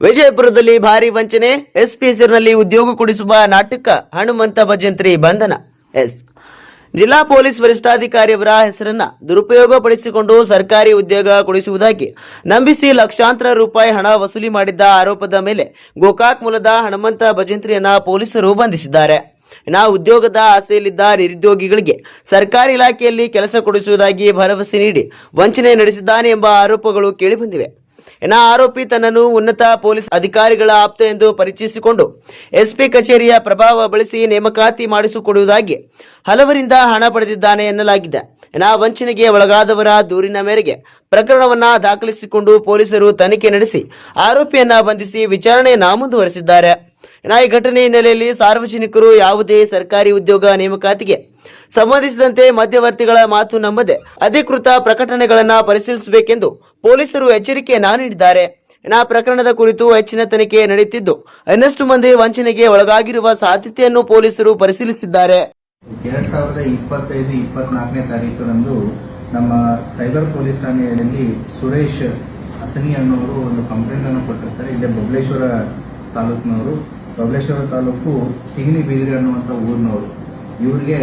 ವಿಜಯಪುರದಲ್ಲಿ ಭಾರಿ ವಂಚನೆ, ಎಸ್ಪಿ ಹೆಸರಿನಲ್ಲಿ ಉದ್ಯೋಗ ಕೊಡಿಸುವ ನಾಟಕ, ಹನುಮಂತ ಭಜಂತ್ರಿ ಬಂಧನ. ಜಿಲ್ಲಾ ಪೊಲೀಸ್ ವರಿಷ್ಠಾಧಿಕಾರಿಯವರ ಹೆಸರನ್ನ ದುರುಪಯೋಗಪಡಿಸಿಕೊಂಡು ಸರ್ಕಾರಿ ಉದ್ಯೋಗ ಕೊಡಿಸುವುದಾಗಿ ನಂಬಿಸಿ ಲಕ್ಷಾಂತರ ರೂಪಾಯಿ ಹಣ ವಸೂಲಿ ಮಾಡಿದ್ದ ಆರೋಪದ ಮೇಲೆ ಗೋಕಾಕ್ ಮೂಲದ ಹನುಮಂತ ಭಜಂತ್ರಿಯನ್ನ ಪೊಲೀಸರು ಬಂಧಿಸಿದ್ದಾರೆ. ಉದ್ಯೋಗದ ಆಸೆಯಲ್ಲಿದ್ದ ನಿರುದ್ಯೋಗಿಗಳಿಗೆ ಸರ್ಕಾರಿ ಇಲಾಖೆಯಲ್ಲಿ ಕೆಲಸ ಕೊಡಿಸುವುದಾಗಿ ಭರವಸೆ ನೀಡಿ ವಂಚನೆ ನಡೆಸಿದ್ದಾನೆ ಎಂಬ ಆರೋಪಗಳು ಕೇಳಿಬಂದಿವೆ. ಆರೋಪಿ ತನ್ನನ್ನು ಉನ್ನತ ಪೊಲೀಸ್ ಅಧಿಕಾರಿಗಳ ಆಪ್ತ ಎಂದು ಪರಿಚಯಿಸಿಕೊಂಡು ಎಸ್ಪಿ ಕಚೇರಿಯ ಪ್ರಭಾವ ಬಳಸಿ ನೇಮಕಾತಿ ಮಾಡಿಸಿಕೊಡುವುದಾಗಿ ಹಲವರಿಂದ ಹಣ ಪಡೆದಿದ್ದಾನೆ ಎನ್ನಲಾಗಿದೆ. ವಂಚನೆಗೆ ಒಳಗಾದವರ ದೂರಿನ ಮೇರೆಗೆ ಪ್ರಕರಣವನ್ನ ದಾಖಲಿಸಿಕೊಂಡು ಪೊಲೀಸರು ತನಿಖೆ ನಡೆಸಿ ಆರೋಪಿಯನ್ನ ಬಂಧಿಸಿ ವಿಚಾರಣೆಯನ್ನ ಮುಂದುವರೆಸಿದ್ದಾರೆ. ಈ ಘಟನೆ ಹಿನ್ನೆಲೆಯಲ್ಲಿ ಸಾರ್ವಜನಿಕರು ಯಾವುದೇ ಸರ್ಕಾರಿ ಉದ್ಯೋಗ ನೇಮಕಾತಿಗೆ ಸಂಬಂಧಿಸಿದಂತೆ ಮಧ್ಯವರ್ತಿಗಳ ಮಾತು ನಂಬದೆ ಅಧಿಕೃತ ಪ್ರಕಟಣೆಗಳನ್ನು ಪರಿಶೀಲಿಸಬೇಕೆಂದು ಪೊಲೀಸರು ಎಚ್ಚರಿಕೆಯನ್ನ ನೀಡಿದ್ದಾರೆ. ಪ್ರಕರಣದ ಕುರಿತು ಹೆಚ್ಚಿನ ತನಿಖೆ ನಡೆಯುತ್ತಿದ್ದು ಇನ್ನಷ್ಟು ಮಂದಿ ವಂಚನೆಗೆ ಒಳಗಾಗಿರುವ ಸಾಧ್ಯತೆಯನ್ನು ಪೊಲೀಸರು ಪರಿಶೀಲಿಸಿದ್ದಾರೆ. 2025-24ನೇ ತಾರೀಕಿನಂದು ನಮ್ಮ ಸೈಬರ್ ಪೊಲೀಸ್ ಠಾಣೆಯಲ್ಲಿ ಸುರೇಶ್ ಅತನಿ ಅನ್ನೋರು ಒಂದು ಕಂಪ್ಲೇಂಟ್ ಅನ್ನು ಕೊಟ್ಟಿರ್ತಾರೆ. ಇಲ್ಲೇ ಬಬಲೇಶ್ವರ ತಾಲೂಕಿನವರು, ಬಬಲೇಶ್ವರ ತಾಲೂಕು ತಿಗಿನಿ ಬೀದಿರಿ ಅನ್ನುವಂಥ ಊರಿನವರು. ಇವರಿಗೆ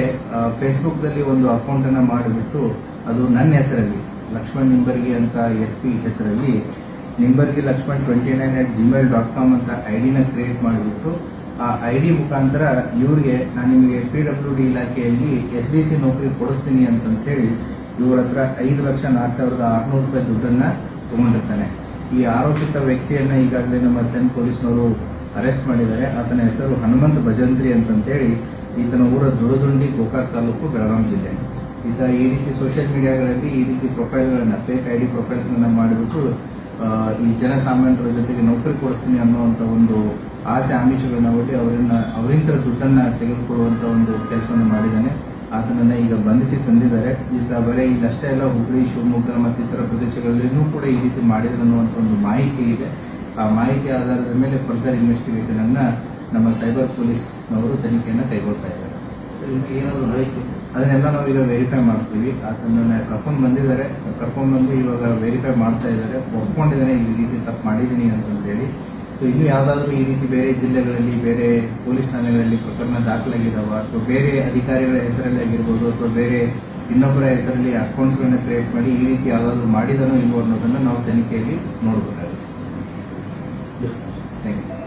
ಫೇಸ್ಬುಕ್ದಲ್ಲಿ ಒಂದು ಅಕೌಂಟ್ ಅನ್ನು ಮಾಡಿಬಿಟ್ಟು ಅದು ನನ್ನ ಹೆಸರಲ್ಲಿ ಲಕ್ಷ್ಮಣ್ ನಿಂಬರ್ಗಿ ಅಂತ ಎಸ್ಪಿ ಹೆಸರಲ್ಲಿ ನಿಂಬರ್ಗಿ ಲಕ್ಷ್ಮಣ್ 29@gmail.com ಅಂತ ಐಡಿನ ಕ್ರಿಯೇಟ್ ಮಾಡಿಬಿಟ್ಟು ಆ ಐಡಿ ಮುಖಾಂತರ ಇವ್ರಿಗೆ ನಾನು ನಿಮಗೆ PWD ಇಲಾಖೆಯಲ್ಲಿ SDC ನೌಕರಿ ಕೊಡಿಸ್ತೀನಿ ಅಂತ ಹೇಳಿ ಇವ್ರ ಹತ್ರ 5,04,600 ರೂಪಾಯಿ ದುಡ್ಡನ್ನ ತಗೊಂಡಿರ್ತಾನೆ. ಈ ಆರೋಪಿತ ವ್ಯಕ್ತಿಯನ್ನ ಈಗಾಗಲೇ ನಮ್ಮ ಸೆನ್ ಪೊಲೀಸ್ನವರು ಅರೆಸ್ಟ್ ಮಾಡಿದ್ದಾರೆ. ಆತನ ಹೆಸರು ಹನುಮಂತ ಭಜಂತ್ರಿ ಅಂತೇಳಿ. ಈತನ ಊರ ದುರದುಂಡಿ, ಗೋಕಾಕ್ ತಾಲೂಕು, ಬೆಳಗಾಂ ಜಿಲ್ಲೆ. ಈತ ಈ ರೀತಿ ಸೋಷಿಯಲ್ ಮೀಡಿಯಾಗಳಲ್ಲಿ ಈ ರೀತಿ ಪ್ರೊಫೈಲ್ಗಳನ್ನ, ಫೇಕ್ ID ಪ್ರೊಫೈಲ್ಸ್ ಮಾಡಿಬಿಟ್ಟು ಈ ಜನಸಾಮಾನ್ಯರ ಜೊತೆಗೆ ನೌಕರಿ ಕೊಡಿಸ್ತೀನಿ ಅನ್ನುವಂಥ ಒಂದು ಆಸೆ ಆಮಿಷಗಳನ್ನ ಒಡ್ಡಿ ಅವರಿಂದ ದುಡ್ಡನ್ನ ತೆಗೆದುಕೊಳ್ಳುವಂತ ಒಂದು ಕೆಲಸವನ್ನು ಮಾಡಿದ್ದಾನೆ. ಆತನನ್ನ ಈಗ ಬಂಧಿಸಿ ತಂದಿದ್ದಾರೆ. ಈತ ಬರೀ ಇದಷ್ಟೇ ಎಲ್ಲ ಹುಬ್ಬಳ್ಳಿ, ಶಿವಮೊಗ್ಗ ಮತ್ತು ಇತರ ಪ್ರದೇಶಗಳಲ್ಲಿನೂ ಕೂಡ ಈ ರೀತಿ ಮಾಡಿದ್ರು ಅನ್ನುವಂಥ ಒಂದು ಮಾಹಿತಿ ಇದೆ. ಆ ಮಾಹಿತಿ ಆಧಾರದ ಮೇಲೆ ಫರ್ದರ್ ಇನ್ವೆಸ್ಟಿಗೇಷನ್ ಅನ್ನ ನಮ್ಮ ಸೈಬರ್ ಪೊಲೀಸ್ನವರು ತನಿಖೆಯನ್ನು ಕೈಗೊಳ್ತಾ ಇದ್ದಾರೆ. ಅದನ್ನೆಲ್ಲ ನಾವು ಈಗ ವೆರಿಫೈ ಮಾಡ್ತೀವಿ. ಆತನನ್ನ ಕರ್ಕೊಂಡು ಬಂದಿದ್ದಾರೆ, ಕರ್ಕೊಂಡು ಬಂದು ಇವಾಗ ವೆರಿಫೈ ಮಾಡ್ತಾ ಇದ್ದಾರೆ. ಒಪ್ಕೊಂಡಿದ್ದಾನೆ ಈ ರೀತಿ ತಪ್ಪು ಮಾಡಿದ್ದೀನಿ ಅಂತೇಳಿ. ಸೊ ಇನ್ನು ಯಾವುದಾದ್ರೂ ಈ ರೀತಿ ಬೇರೆ ಜಿಲ್ಲೆಗಳಲ್ಲಿ, ಬೇರೆ ಪೊಲೀಸ್ ಠಾಣೆಗಳಲ್ಲಿ ಪ್ರಕರಣ ದಾಖಲಾಗಿದ್ದಾವ ಅಥವಾ ಬೇರೆ ಅಧಿಕಾರಿಗಳ ಹೆಸರಲ್ಲಿ ಆಗಿರ್ಬೋದು ಅಥವಾ ಬೇರೆ ಇನ್ನೊಬ್ಬರ ಹೆಸರಲ್ಲಿ ಅಕೌಂಟ್ಸ್ಗಳನ್ನ ಕ್ರಿಯೇಟ್ ಮಾಡಿ ಈ ರೀತಿ ಯಾವುದಾದ್ರೂ ಮಾಡಿದನೋ ಇಲ್ವೋ ಅನ್ನೋದನ್ನು ನಾವು ತನಿಖೆಯಲ್ಲಿ ನೋಡಬೇಕಾಗುತ್ತೆ. Thank you.